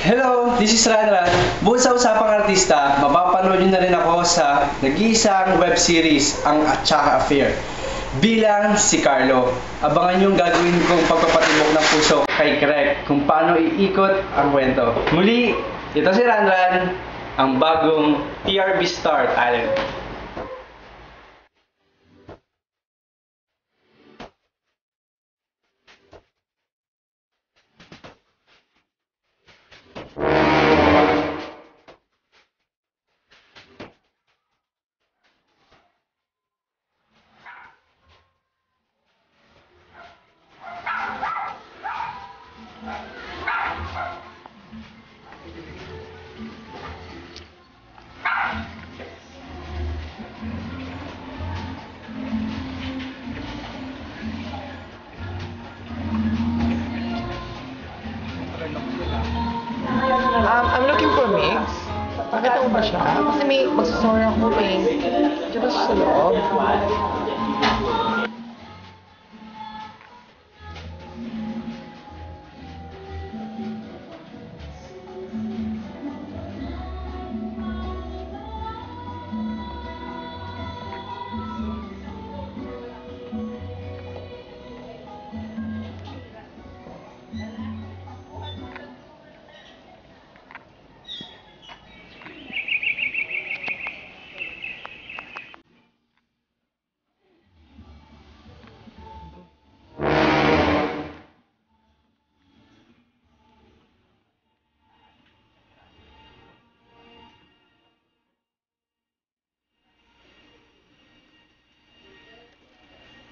Hello, this is Ranran. Bukod sa usapang artista, mapapanood nyo na rin ako sa nag-iisang web series, ang Atchaka Affair. Bilang si Carlo, abangan yung gagawin kong pagpapatibok ng puso kay Craig kung paano iikot ang kwento. Muli, ito si Ranran, ang bagong TRB star talent. I'm looking for Migs. Nakita mo ba siya? Kasi may magsasorry ako eh. Diyan ba siya sa loob?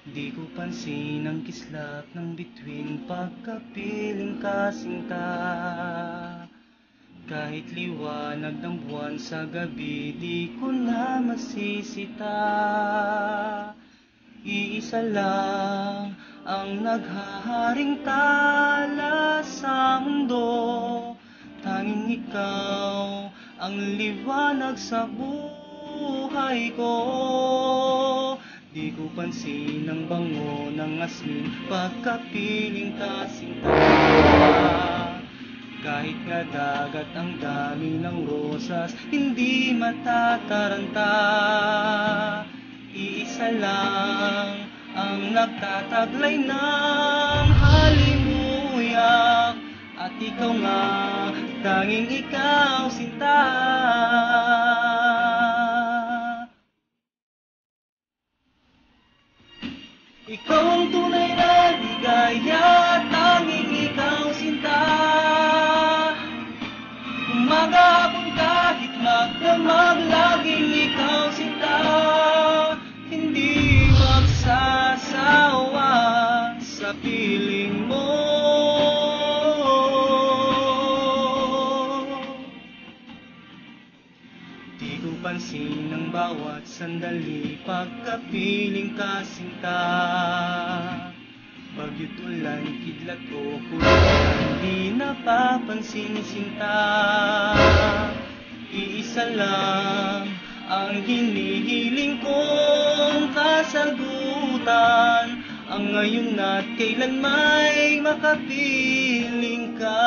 Di ko pansin ang kislap ng bituin pagkapiling kasinta. Kahit liwanag ng buwan sa gabi, di ko na masisita. Iisa lang ang naghaharing tala sa mundo. Tanging ikaw ang liwanag sa buhay ko. Di ko pansin ang bango ng asin pagkapiling kasinta. Kahit nga dagat ang dami ng rosas, hindi matataranta. Iisa lang ang nagtataglay ng halimuyak. At ikaw nga, tanging ikaw sinta. Ikaw ang tunay na ligaya, tanging ikaw sinta. Umaga hapon kahit magdamag, laging ikaw sinta. Hindi magsasawa sa piling mo. Di ko pansin ang bawat sandali pagkapiling kasinta. Bagyot ulan, kidlat o kulan, di napapansin sinta. Iisa lang ang hinihiling kong kasagutan, ang ngayon at kailan may makapiling ka.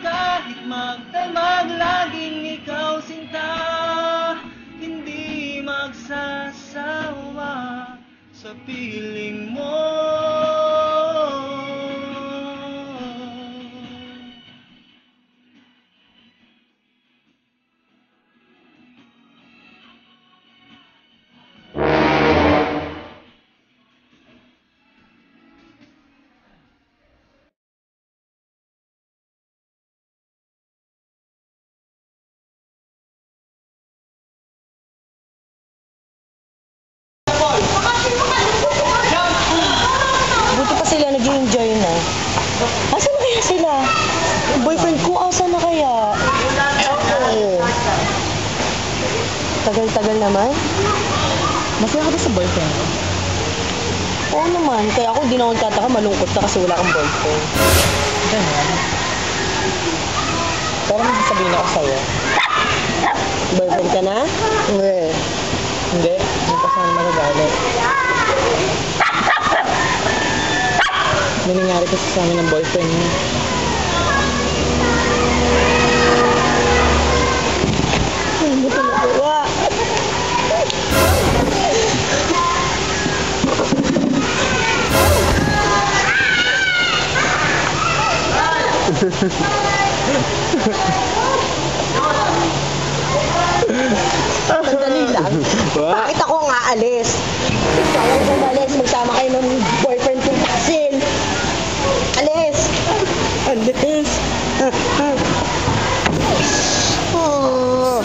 kahit magdamag, laging ikaw sinta. Hindi magsasawa sa piling mo. Buti pa sila nag-enjoy na. Asan na kaya sila? Yung boyfriend ko, asan na kaya? Oo. Tagal-tagal naman. Masaya ka ba sa boyfriend? Oo naman. Kaya ako di na akong tataka, malungkot ka kasi wala kang boyfriend. Ganun. Pero may sasabihin ako sa'yo. Boyfriend ka na? Hindi. Hindi. Hindi pa sana magagalit. May nangyari kasi sa amin ng boyfriend niya. Ano mo ito nagawa? Sandali lang. Bakit ako nga alis? Ikaw ang umalis. Magsama kayo ng boyfriend kong Taksil. Alis! Alis! Oh.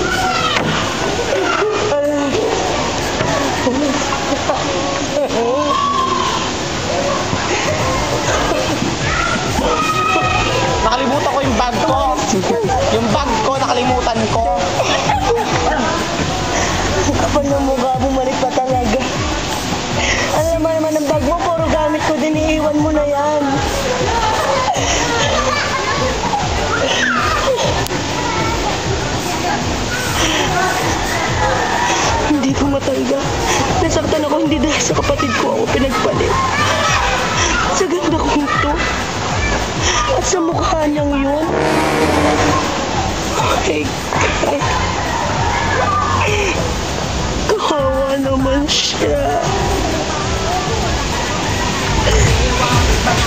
Nakalimutan ko yung bag ko. Yung bag ko, nakalimutan ko. Kapal ng mukha, bumalik pa talaga. Alam mo naman ang bag mo, puro gamit ko din, iiwan mo na yan. Hindi ko matanggap. Nasaktan ako hindi dahil sa kapatid ko ako pinagpalit. Sa ganda kong ito. At sa mukha niyang yun. Oh my God. Kawawa naman siya.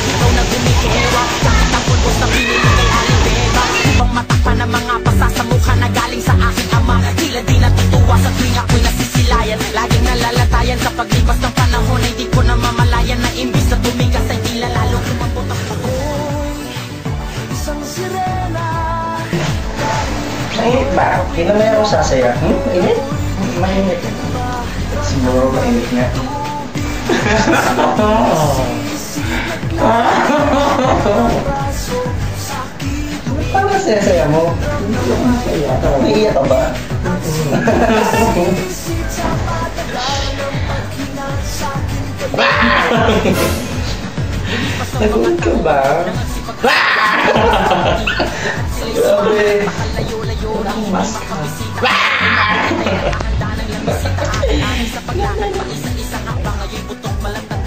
Ikaw na gumikewa, sakit ang pulbos na pinili kay Aling Beba. Upang matakpan ang mga pasa sa mukha na galing sa aking ama. Tila di natutuwa sa tuwing ako'y nasisilayan. Laging nalalatayan sa paglipas ng panahon ay di ko na mamalayan na imbis na tumigas ay tila lalong kumabot ang isang sirena. Mainit ba? Kinamaya ako sasaya. Init? Mainit. Siguro mainit nga. Parang saya-saya mo. Naiiyak ka ba? Nagulat ka ba? Grabe. Mas ka. Sa paglanan pa isa-isang hakbang ngayon butong malatag